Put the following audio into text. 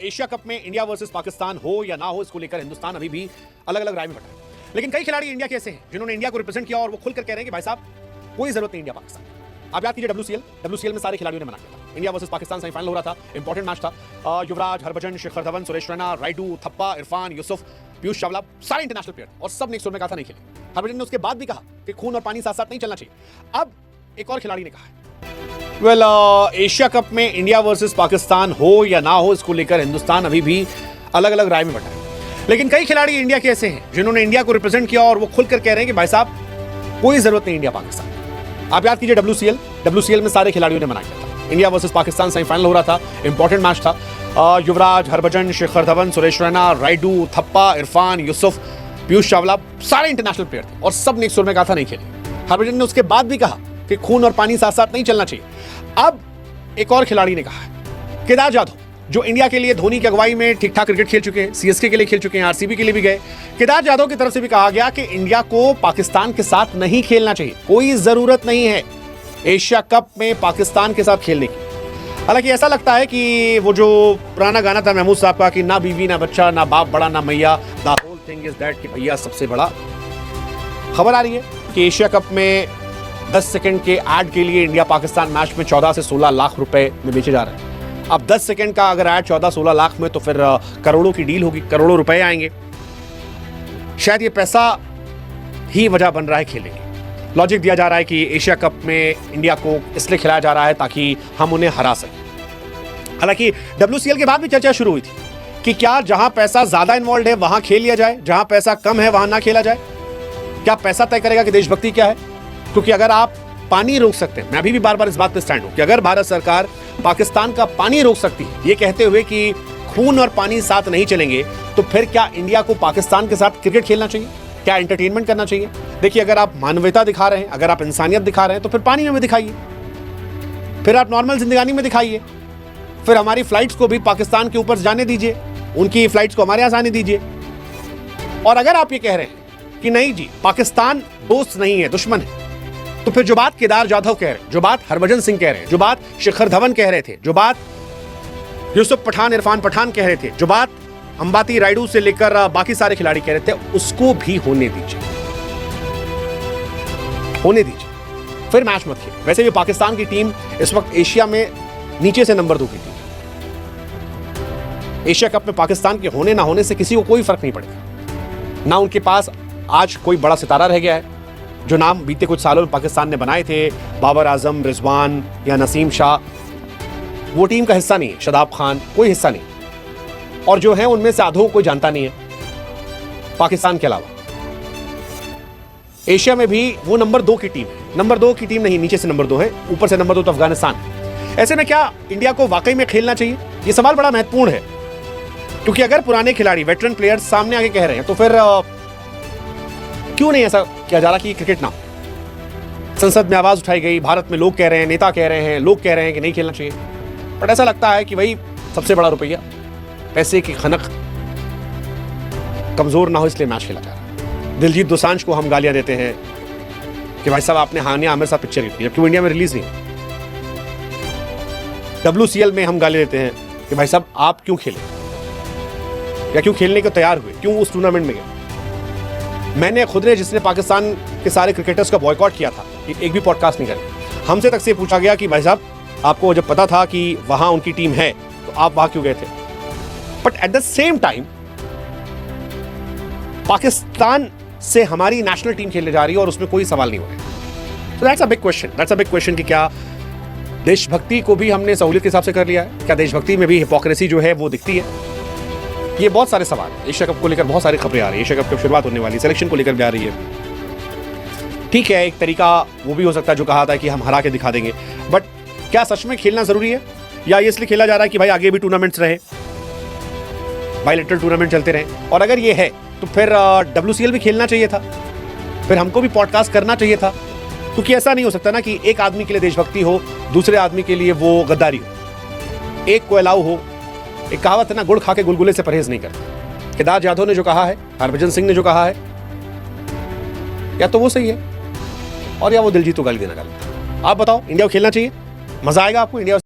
Asia cup में India versus Pakistan हो या ना हो, इसको लेकर हिंदुस्तान अभी भी अलग अलग राय में बटा है। लेकिन कई खिलाड़ी इंडिया के ऐसे हैं जिन्होंने इंडिया को रिप्रेजेंट किया और वो खुलकर कह रहे हैं कि भाई साहब कोई जरूरत नहीं इंडिया पाकिस्तान। आप याद कीजिए डब्ल्यूसीएल में सारे खिलाड़ियों ने मना किया था। इंडिया वर्सेस पाकिस्तान सेमीफाइनल हो रहा था, इंपॉर्टेंट मैच था। युवराज, हरभजन, शिखर धवन, सुरेश रैना, राइडू, थप्पा, इरफान, यूसुफ, पीयूष चावला, सारे इंटरनेशनल प्लेयर और सब ने एक सुर में कहा था नहीं खेले। हरभजन ने उसके बाद भी कहा कि खून और पानी साथ साथ नहीं चलना चाहिए। अब एक और खिलाड़ी ने कहा है एशिया कप में इंडिया वर्सेस पाकिस्तान हो या ना हो, इसको लेकर हिंदुस्तान अभी भी अलग अलग राय में बटा है। लेकिन कई खिलाड़ी इंडिया के ऐसे हैं जिन्होंने इंडिया को रिप्रेजेंट किया और वो खुलकर कह रहे हैं कि भाई साहब कोई जरूरत नहीं इंडिया पाकिस्तान। आप याद कीजिए डब्ल्यूसीएल में सारे खिलाड़ियों ने मना किया था। इंडिया वर्सेस पाकिस्तान सेमीफाइनल हो रहा था, इंपॉर्टेंट मैच था। युवराज, हरभजन, शिखर धवन, सुरेश रैना, राइडू, थप्पा, इरफान, यूसुफ, पीयूष चावला, सारे इंटरनेशनल प्लेयर थे और सब ने एक सुर में कहा था नहीं खेले। हरभजन ने उसके बाद भी कहा कि खून और पानी साथ साथ नहीं चलना चाहिए। अब एक और खिलाड़ी ने कहा है केदार जाधव, जो इंडिया के लिए धोनी की अगुवाई में ठीक ठाक क्रिकेट खेल चुके हैं, सीएसके के लिए खेल चुके हैं, आरसीबी के लिए भी गए। केदार जाधव की तरफ से भी कहा गया कि इंडिया को पाकिस्तान के साथ नहीं खेलना चाहिए, कोई जरूरत नहीं है एशिया कप में पाकिस्तान के साथ खेलने की। हालांकि ऐसा लगता है कि वो जो पुराना गाना था महमूद साहब का कि ना बीवी ना बच्चा, ना बाप बड़ा ना मैया, the whole thing is that कि भैया सबसे बड़ा। खबर आ रही है कि एशिया कप में 10 सेकंड के ऐड के लिए इंडिया पाकिस्तान मैच में 14 से 16 लाख रुपए में बेचे जा रहे हैं। अब 10 सेकंड का अगर ऐड 14-16 लाख में, तो फिर करोड़ों की डील होगी, करोड़ों रुपए आएंगे। शायद ये पैसा ही वजह बन रहा है खेलने की। लॉजिक दिया जा रहा है कि एशिया कप में इंडिया को इसलिए खिलाया जा रहा है ताकि हम उन्हें हरा सकें। हालांकि डब्ल्यूसीएल के बाद भी चर्चा शुरू हुई थी कि क्या जहां पैसा ज्यादा इन्वॉल्व है वहां खेल लिया जाए, जहां पैसा कम है वहां ना खेला जाए। क्या पैसा तय करेगा कि देशभक्ति क्या है? क्योंकि अगर आप पानी रोक सकते हैं, मैं अभी भी बार बार इस बात पे स्टैंड हूं कि अगर भारत सरकार पाकिस्तान का पानी रोक सकती है ये कहते हुए कि खून और पानी साथ नहीं चलेंगे, तो फिर क्या इंडिया को पाकिस्तान के साथ क्रिकेट खेलना चाहिए? क्या एंटरटेनमेंट करना चाहिए? देखिए, अगर आप मानवता दिखा रहे हैं, अगर आप इंसानियत दिखा रहे हैं, तो फिर पानी में भी दिखाइए, फिर आप नॉर्मल जिंदगानी में दिखाइए, फिर हमारी फ्लाइट्स को भी पाकिस्तान के ऊपर जाने दीजिए, उनकी फ्लाइट्स को हमारे यहां आने दीजिए। और अगर आप ये कह रहे हैं कि नहीं जी पाकिस्तान दोस्त नहीं है, दुश्मन है, तो फिर जो बात केदार जाधव कह रहे हैं, जो बात हरभजन सिंह कह रहे हैं, जो बात शिखर धवन कह रहे थे, जो बात यूसुफ पठान, इरफान पठान कह रहे थे, जो बात अंबाती, राइडू से लेकर बाकी सारे खिलाड़ी कह रहे थे, उसको भी होने दीजिए, होने दीजिए, फिर मैच मत खेलिए। वैसे भी पाकिस्तान की टीम इस वक्त एशिया में नीचे से नंबर 2 की टीम। एशिया कप में पाकिस्तान के होने ना होने से किसी को कोई फर्क नहीं पड़ेगा। ना उनके पास आज कोई बड़ा सितारा रह गया है, जो नाम बीते कुछ सालों में पाकिस्तान ने बनाए थे, बाबर आजम, रिजवान या नसीम शाह, वो टीम का हिस्सा नहीं है। शादाब खान, कोई हिस्सा नहीं। और जो है उनमें से आधों कोई जानता नहीं है पाकिस्तान के अलावा। एशिया में भी वो नंबर 2 की टीम है। नंबर 2 की टीम नहीं, नीचे से नंबर 2 है, ऊपर से नंबर 2 तो अफगानिस्तान है। ऐसे में क्या इंडिया को वाकई में खेलना चाहिए? ये सवाल बड़ा महत्वपूर्ण है, क्योंकि अगर पुराने खिलाड़ी, वेटरन प्लेयर्स सामने आके कह रहे हैं, तो फिर क्यों नहीं ऐसा किया जा रहा कि क्रिकेट ना हो? संसद में आवाज उठाई गई, भारत में लोग कह रहे हैं, नेता कह रहे हैं, लोग कह रहे हैं कि नहीं खेलना चाहिए। बट ऐसा लगता है कि भाई सबसे बड़ा रुपया, पैसे की खनक कमजोर ना हो, इसलिए मैच खेला जा रहा है। दिलजीत दोसांझ को हम गालियां देते हैं कि भाई साहब आपने हानिया आमिर साहब पिक्चर की, जबकि वो इंडिया में रिलीज नहीं। डब्ल्यूसीएल में हम गाली देते हैं कि भाई साहब आप क्यों खेले, या क्यों खेलने को तैयार हुए, क्यों उस टूर्नामेंट में गए। मैंने खुद ने, जिसने पाकिस्तान के सारे क्रिकेटर्स का बॉयकॉट किया था, एक भी पॉडकास्ट नहीं करे, हमसे तक से पूछा गया कि भाई साहब आपको जब पता था कि वहां उनकी टीम है तो आप वहां क्यों गए थे? But at the same time Pakistan से हमारी नेशनल टीम खेलने जा रही है और उसमें कोई सवाल नहीं हो रहा। So that's a big question कि क्या देशभक्ति को भी हमने सहूलियत के हिसाब से कर लिया है? क्या देशभक्ति में भी हिपोक्रेसी जो है वो दिखती है? ये बहुत सारे सवाल हैं। एशिया कप को लेकर बहुत सारी खबरें आ रही है। एशिया कप की शुरुआत होने वाली, सिलेक्शन को लेकर भी आ रही है। ठीक है, एक तरीका वो भी हो सकता है जो कहा था कि हम हरा के दिखा देंगे, बट क्या सच में खेलना जरूरी है, या ये इसलिए खेला जा रहा है कि भाई आगे भी टूर्नामेंट्स रहे, बायलैटरल टूर्नामेंट चलते रहे? और अगर ये है तो फिर डब्ल्यूसीएल भी खेलना चाहिए था, फिर हमको भी पॉडकास्ट करना चाहिए था। क्योंकि ऐसा नहीं हो सकता ना कि एक आदमी के लिए देशभक्ति हो, दूसरे आदमी के लिए वो गद्दारी हो, एक को अलाउ हो। एक कहावत है ना, गुड़ खा के गुलगुले से परहेज नहीं करते। केदार जाधव ने जो कहा है, हरभजन सिंह ने जो कहा है, या तो वो सही है और या वो दिलजीत को गाली देना गलत है। आप बताओ, इंडिया को खेलना चाहिए? मजा आएगा आपको इंडिया